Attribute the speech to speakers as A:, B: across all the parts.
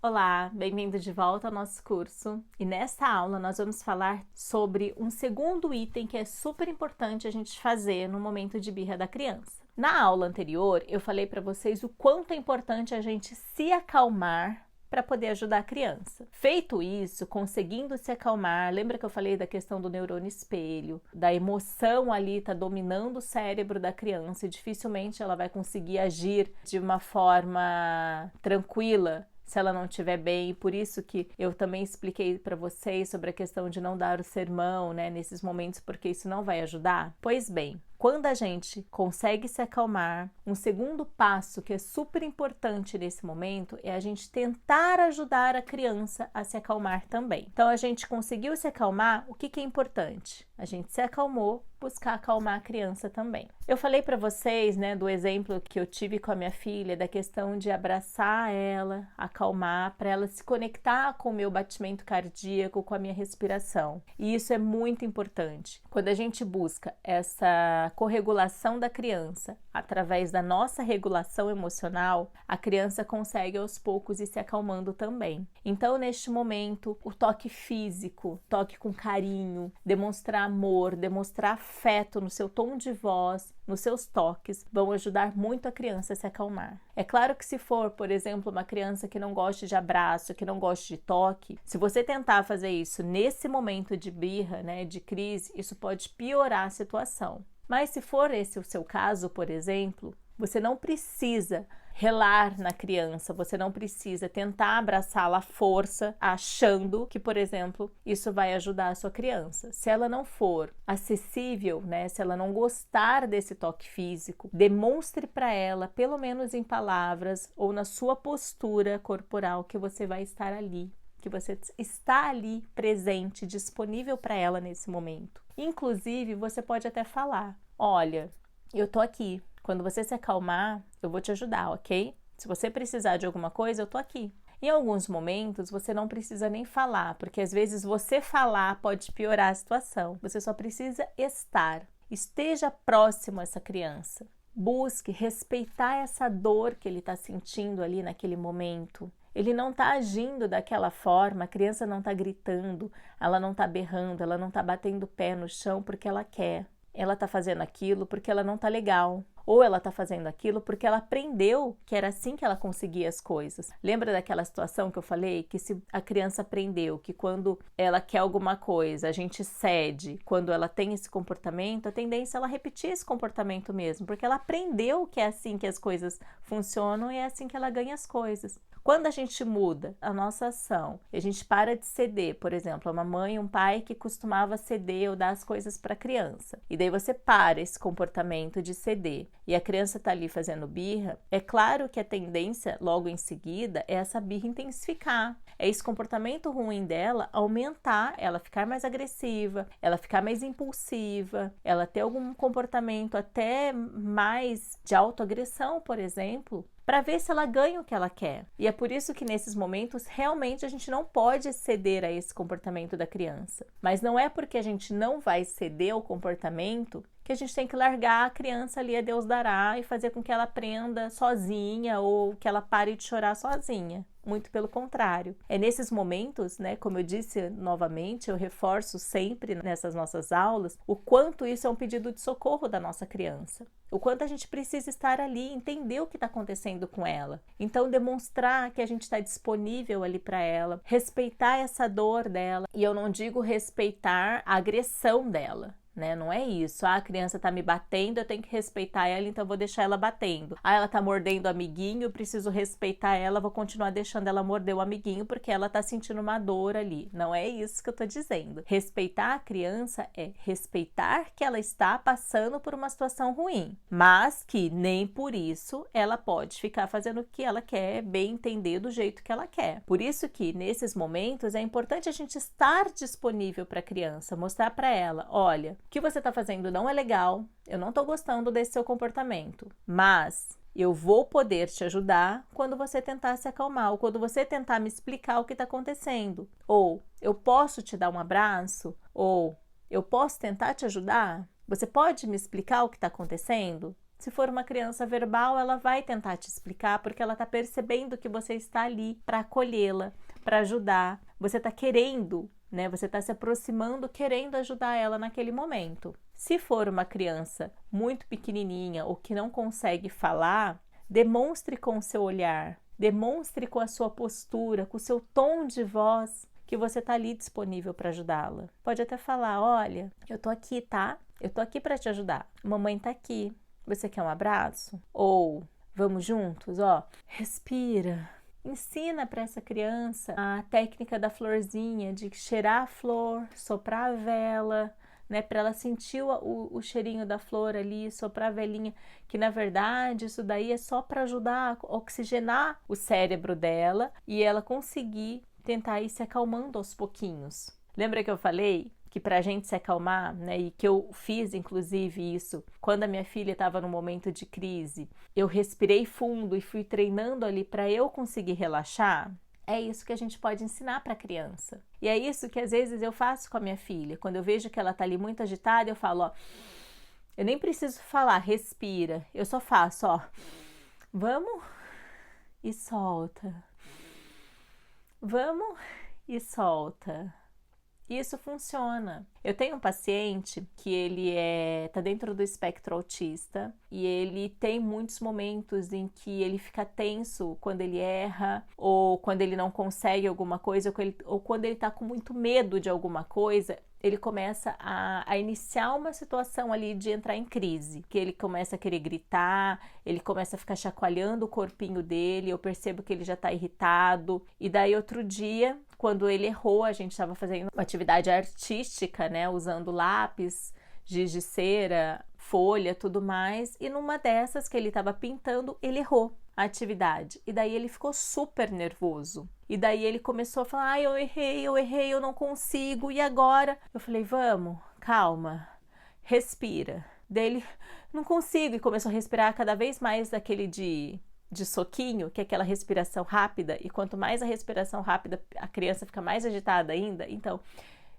A: Olá, bem-vindo de volta ao nosso curso. E nesta aula nós vamos falar sobre um segundo item que é super importante a gente fazer no momento de birra da criança. Na aula anterior, eu falei para vocês o quanto é importante a gente se acalmar para poder ajudar a criança. Feito isso, conseguindo se acalmar, lembra que eu falei da questão do neurônio espelho, da emoção ali tá dominando o cérebro da criança e dificilmente ela vai conseguir agir de uma forma tranquila se ela não estiver bem, por isso que eu também expliquei para vocês sobre a questão de não dar o sermão, né, nesses momentos, porque isso não vai ajudar. Pois bem, quando a gente consegue se acalmar, um segundo passo que é super importante nesse momento é a gente tentar ajudar a criança a se acalmar também. Então, a gente conseguiu se acalmar, o que é importante? A gente se acalmou, buscar acalmar a criança também. Eu falei para vocês, né, do exemplo que eu tive com a minha filha, da questão de abraçar ela, acalmar, para ela se conectar com o meu batimento cardíaco, com a minha respiração. E isso é muito importante. Quando a gente busca essa corregulação da criança através da nossa regulação emocional, a criança consegue aos poucos ir se acalmando também. Então, neste momento, o toque físico, toque com carinho, demonstrar amor, demonstrar afeto no seu tom de voz, nos seus toques, vão ajudar muito a criança a se acalmar. É claro que se for, por exemplo, uma criança que não goste de abraço, que não goste de toque, se você tentar fazer isso nesse momento de birra, né, de crise, isso pode piorar a situação. Mas se for esse o seu caso, por exemplo, você não precisa relar na criança, você não precisa tentar abraçá-la à força, achando que, por exemplo, isso vai ajudar a sua criança. Se ela não for acessível, né, se ela não gostar desse toque físico, demonstre para ela, pelo menos em palavras ou na sua postura corporal, que você vai estar ali, que você está ali presente, disponível para ela nesse momento. Inclusive, você pode até falar: olha, eu tô aqui. Quando você se acalmar, eu vou te ajudar, ok? Se você precisar de alguma coisa, eu tô aqui. Em alguns momentos, você não precisa nem falar, porque às vezes você falar pode piorar a situação. Você só precisa estar. Esteja próximo a essa criança. Busque respeitar essa dor que ele está sentindo ali naquele momento. Ele não está agindo daquela forma, a criança não está gritando, ela não está berrando, ela não está batendo o pé no chão porque ela quer. Ela está fazendo aquilo porque ela não está legal. Ou ela está fazendo aquilo porque ela aprendeu que era assim que ela conseguia as coisas. Lembra daquela situação que eu falei? Que se a criança aprendeu que quando ela quer alguma coisa, a gente cede, quando ela tem esse comportamento, a tendência é ela repetir esse comportamento mesmo, porque ela aprendeu que é assim que as coisas funcionam e é assim que ela ganha as coisas. Quando a gente muda a nossa ação e a gente para de ceder, por exemplo, uma mãe e um pai que costumava ceder ou dar as coisas para a criança, e daí você para esse comportamento de ceder e a criança está ali fazendo birra, é claro que a tendência logo em seguida é essa birra intensificar, é esse comportamento ruim dela aumentar, ela ficar mais agressiva, ela ficar mais impulsiva, ela ter algum comportamento até mais de autoagressão, por exemplo, para ver se ela ganha o que ela quer. E é por isso que nesses momentos realmente a gente não pode ceder a esse comportamento da criança. Mas não é porque a gente não vai ceder ao comportamento que a gente tem que largar a criança ali a Deus dará e fazer com que ela aprenda sozinha ou que ela pare de chorar sozinha. Muito pelo contrário. É nesses momentos, né, como eu disse novamente, eu reforço sempre nessas nossas aulas, o quanto isso é um pedido de socorro da nossa criança. O quanto a gente precisa estar ali, entender o que está acontecendo com ela. Então, demonstrar que a gente está disponível ali para ela, respeitar essa dor dela. E eu não digo respeitar a agressão dela. Né? Não é isso. A criança tá me batendo, eu tenho que respeitar ela, então eu vou deixar ela batendo. Ela tá mordendo o amiguinho, eu preciso respeitar ela, vou continuar deixando ela morder o amiguinho porque ela tá sentindo uma dor ali. Não é isso que eu tô dizendo. Respeitar a criança é respeitar que ela está passando por uma situação ruim, mas que nem por isso ela pode ficar fazendo o que ela quer, bem entender do jeito que ela quer. Por isso que nesses momentos é importante a gente estar disponível para a criança, mostrar para ela, olha, o que você está fazendo não é legal, eu não estou gostando desse seu comportamento, mas eu vou poder te ajudar quando você tentar se acalmar, ou quando você tentar me explicar o que está acontecendo. Ou eu posso te dar um abraço, ou eu posso tentar te ajudar? Você pode me explicar o que está acontecendo? Se for uma criança verbal, ela vai tentar te explicar porque ela está percebendo que você está ali para acolhê-la, para ajudar. Você está querendo, né? Você está se aproximando, querendo ajudar ela naquele momento. Se for uma criança muito pequenininha ou que não consegue falar, demonstre com o seu olhar, demonstre com a sua postura, com o seu tom de voz que você está ali disponível para ajudá-la. Pode até falar, olha, eu tô aqui, tá? Eu tô aqui para te ajudar. Mamãe tá aqui. Você quer um abraço? Ou vamos juntos, ó, respira. Ensina para essa criança a técnica da florzinha, de cheirar a flor, soprar a vela, né, para ela sentir o cheirinho da flor ali, soprar a velinha, que na verdade isso daí é só para ajudar a oxigenar o cérebro dela e ela conseguir tentar ir se acalmando aos pouquinhos. Lembra que eu falei que para a gente se acalmar, né, e que eu fiz inclusive isso, quando a minha filha estava num momento de crise, eu respirei fundo e fui treinando ali para eu conseguir relaxar? É isso que a gente pode ensinar para a criança. E é isso que às vezes eu faço com a minha filha. Quando eu vejo que ela está ali muito agitada, eu falo, ó, eu nem preciso falar, respira. Eu só faço, ó, vamos e solta. Vamos e solta. Isso funciona. Eu tenho um paciente que ele tá dentro do espectro autista e ele tem muitos momentos em que ele fica tenso quando ele erra ou quando ele não consegue alguma coisa ou quando ele tá com muito medo de alguma coisa. Ele começa a iniciar uma situação ali de entrar em crise, que ele começa a querer gritar, ele começa a ficar chacoalhando o corpinho dele, eu percebo que ele já tá irritado, e daí outro dia, quando ele errou, a gente estava fazendo uma atividade artística, né, usando lápis, giz de cera, folha, tudo mais, e numa dessas que ele estava pintando, ele errou a atividade, e daí ele ficou super nervoso. E daí ele começou a falar, eu errei, eu não consigo, e agora? Eu falei, vamos, calma, respira. Daí ele, não consigo, e começou a respirar cada vez mais daquele de soquinho, que é aquela respiração rápida, e quanto mais a respiração rápida, a criança fica mais agitada ainda. Então,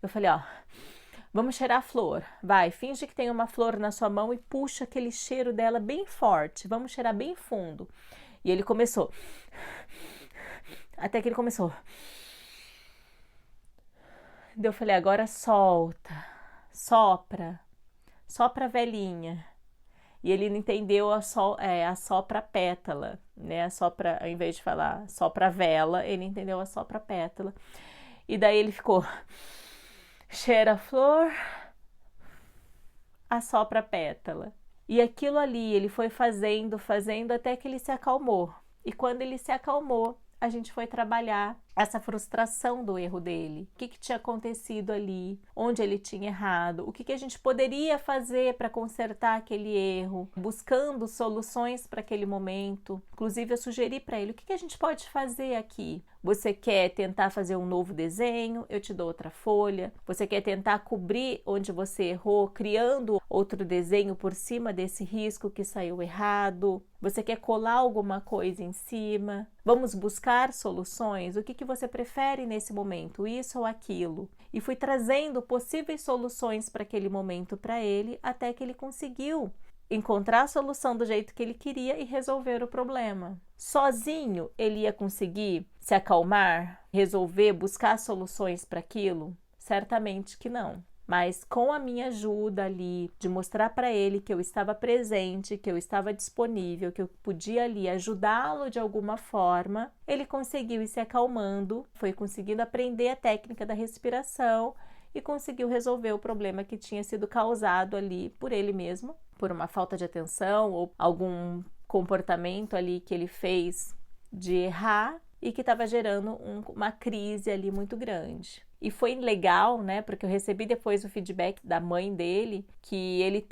A: eu falei, ó, vamos cheirar a flor, vai, finge que tem uma flor na sua mão e puxa aquele cheiro dela bem forte, vamos cheirar bem fundo. E ele começou... Até que ele começou. Daí eu falei, agora solta, sopra a velinha. E ele não entendeu a sopra pétala, né? Ao invés de falar sopra vela, ele entendeu a sopra pétala. E daí ele ficou, cheira a flor, assopra a pétala. E aquilo ali, ele foi fazendo até que ele se acalmou. E quando ele se acalmou, a gente foi trabalhar essa frustração do erro dele. O que tinha acontecido ali? Onde ele tinha errado? O que a gente poderia fazer para consertar aquele erro? Buscando soluções para aquele momento. Inclusive, eu sugeri para ele, o que a gente pode fazer aqui? Você quer tentar fazer um novo desenho? Eu te dou outra folha. Você quer tentar cobrir onde você errou, criando outro desenho por cima desse risco que saiu errado? Você quer colar alguma coisa em cima? Vamos buscar soluções? O que você prefere nesse momento, isso ou aquilo? E fui trazendo possíveis soluções para aquele momento para ele, até que ele conseguiu encontrar a solução do jeito que ele queria e resolver o problema. Sozinho ele ia conseguir se acalmar, resolver, buscar soluções para aquilo? Certamente que não. Mas com a minha ajuda ali, de mostrar para ele que eu estava presente, que eu estava disponível, que eu podia ali ajudá-lo de alguma forma, ele conseguiu ir se acalmando, foi conseguindo aprender a técnica da respiração e conseguiu resolver o problema que tinha sido causado ali por ele mesmo, por uma falta de atenção ou algum comportamento ali que ele fez de errar e que estava gerando uma crise ali muito grande. E foi legal, né, porque eu recebi depois o feedback da mãe dele, que ele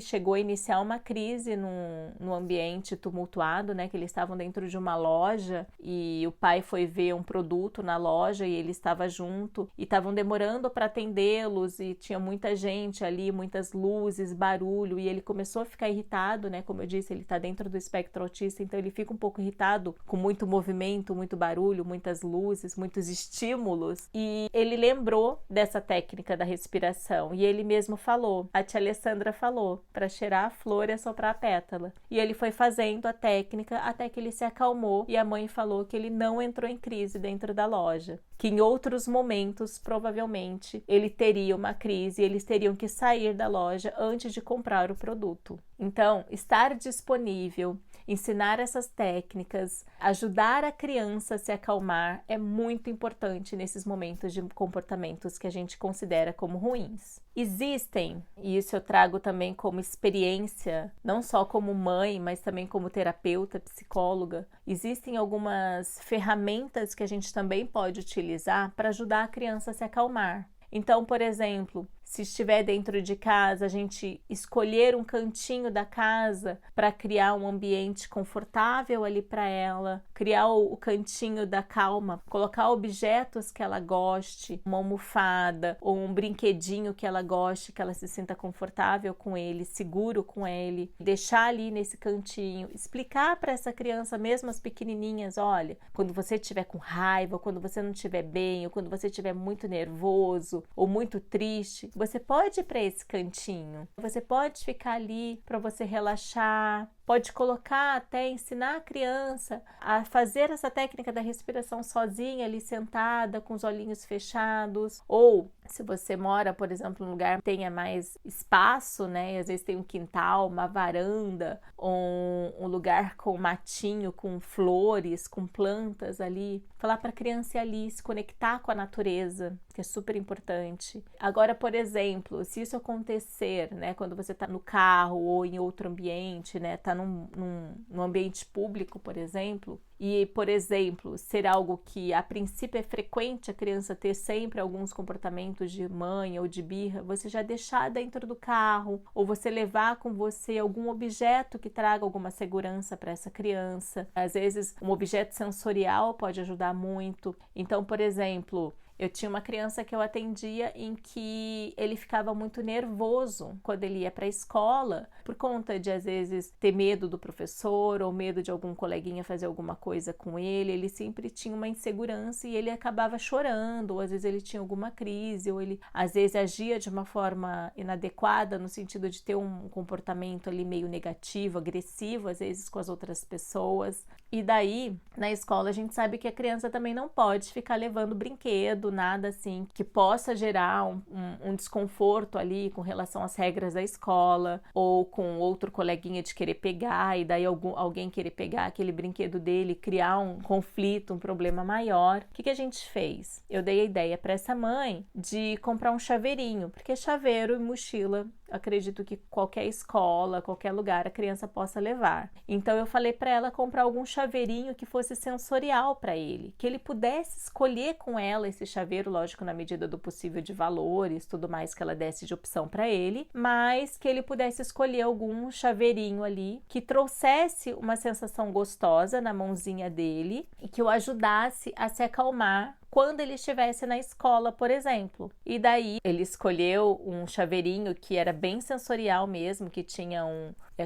A: chegou a iniciar uma crise num ambiente tumultuado, né, que eles estavam dentro de uma loja e o pai foi ver um produto na loja e ele estava junto e estavam demorando para atendê-los e tinha muita gente ali, muitas luzes, barulho, e ele começou a ficar irritado, né, como eu disse, ele está dentro do espectro autista, então ele fica um pouco irritado com muito movimento, muito barulho, muitas luzes, muitos estímulos, e ele ele lembrou dessa técnica da respiração e ele mesmo falou, a tia Alessandra falou, para cheirar a flor e assoprar a pétala. E ele foi fazendo a técnica até que ele se acalmou e a mãe falou que ele não entrou em crise dentro da loja, que em outros momentos, provavelmente, ele teria uma crise e eles teriam que sair da loja antes de comprar o produto. Então, estar disponível, ensinar essas técnicas, ajudar a criança a se acalmar é muito importante nesses momentos de comportamentos que a gente considera como ruins. Existem, e isso eu trago também como experiência, não só como mãe, mas também como terapeuta, psicóloga, existem algumas ferramentas que a gente também pode utilizar para ajudar a criança a se acalmar. Então, por exemplo, se estiver dentro de casa, a gente escolher um cantinho da casa para criar um ambiente confortável ali para ela, criar o cantinho da calma, colocar objetos que ela goste, uma almofada ou um brinquedinho que ela goste, que ela se sinta confortável com ele, seguro com ele, deixar ali nesse cantinho, explicar para essa criança, mesmo as pequenininhas, olha, quando você estiver com raiva, ou quando você não estiver bem, ou quando você estiver muito nervoso ou muito triste, você pode ir para esse cantinho, você pode ficar ali para você relaxar, pode colocar até ensinar a criança a fazer essa técnica da respiração sozinha ali sentada com os olhinhos fechados, ou se você mora, por exemplo, num lugar que tenha mais espaço, né, e às vezes tem um quintal, uma varanda, um lugar com matinho, com flores, com plantas ali, falar para a criança ir ali, se conectar com a natureza, que é super importante. Agora, por exemplo, se isso acontecer, né, quando você está no carro ou em outro ambiente, né, tá num ambiente público, por exemplo, e, por exemplo, ser algo que a princípio é frequente a criança ter sempre alguns comportamentos de manha ou de birra, você já deixar dentro do carro ou você levar com você algum objeto que traga alguma segurança para essa criança. Às vezes, um objeto sensorial pode ajudar muito. Então, por exemplo, eu tinha uma criança que eu atendia em que ele ficava muito nervoso quando ele ia para a escola, por conta de, às vezes, ter medo do professor ou medo de algum coleguinha fazer alguma coisa com ele. Ele sempre tinha uma insegurança e ele acabava chorando, ou às vezes ele tinha alguma crise, ou ele, às vezes, agia de uma forma inadequada, no sentido de ter um comportamento ali meio negativo, agressivo, às vezes, com as outras pessoas. E daí, na escola, a gente sabe que a criança também não pode ficar levando brinquedo, nada assim, que possa gerar um desconforto ali com relação às regras da escola, ou com outro coleguinha de querer pegar, e daí alguém querer pegar aquele brinquedo dele, criar um conflito, um problema maior. O que a gente fez? Eu dei a ideia para essa mãe de comprar um chaveirinho, porque chaveiro e mochila, acredito que qualquer escola, qualquer lugar a criança possa levar. Então eu falei para ela comprar algum chaveirinho que fosse sensorial para ele, que ele pudesse escolher com ela esse chaveiro, lógico, na medida do possível de valores, tudo mais que ela desse de opção para ele, mas que ele pudesse escolher algum chaveirinho ali que trouxesse uma sensação gostosa na mãozinha dele e que o ajudasse a se acalmar quando ele estivesse na escola, por exemplo. E daí ele escolheu um chaveirinho que era bem sensorial mesmo, que tinha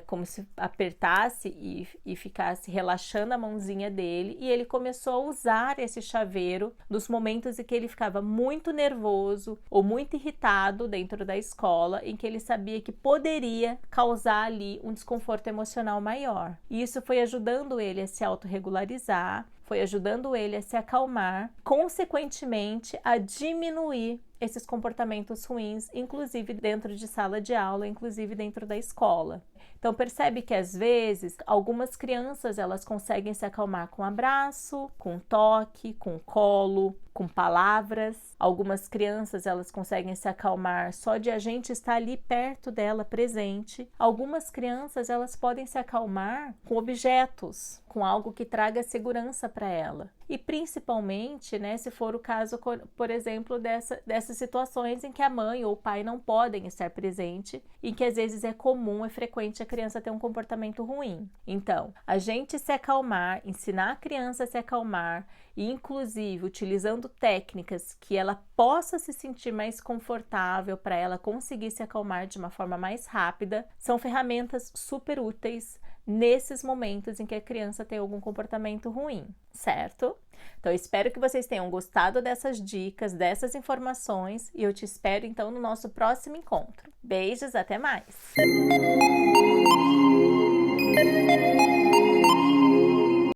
A: como se apertasse e ficasse relaxando a mãozinha dele, e ele começou a usar esse chaveiro nos momentos em que ele ficava muito nervoso ou muito irritado dentro da escola, em que ele sabia que poderia causar ali um desconforto emocional maior. E isso foi ajudando ele a se autorregularizar, foi ajudando ele a se acalmar, consequentemente a diminuir esses comportamentos ruins, inclusive dentro de sala de aula, inclusive dentro da escola. Então percebe que às vezes algumas crianças elas conseguem se acalmar com abraço, com toque, com colo, com palavras. Algumas crianças elas conseguem se acalmar só de a gente estar ali perto dela, presente. Algumas crianças elas podem se acalmar com objetos, com algo que traga segurança para ela. E principalmente, né, se for o caso, por exemplo, dessas situações em que a mãe ou o pai não podem estar presente e que às vezes é comum, é frequente a criança ter um comportamento ruim. Então, a gente se acalmar, ensinar a criança a se acalmar e, inclusive, utilizando técnicas que ela possa se sentir mais confortável para ela conseguir se acalmar de uma forma mais rápida, são ferramentas super úteis nesses momentos em que a criança tem algum comportamento ruim, certo? Então, eu espero que vocês tenham gostado dessas dicas, dessas informações, e eu te espero então no nosso próximo encontro. Beijos, até mais!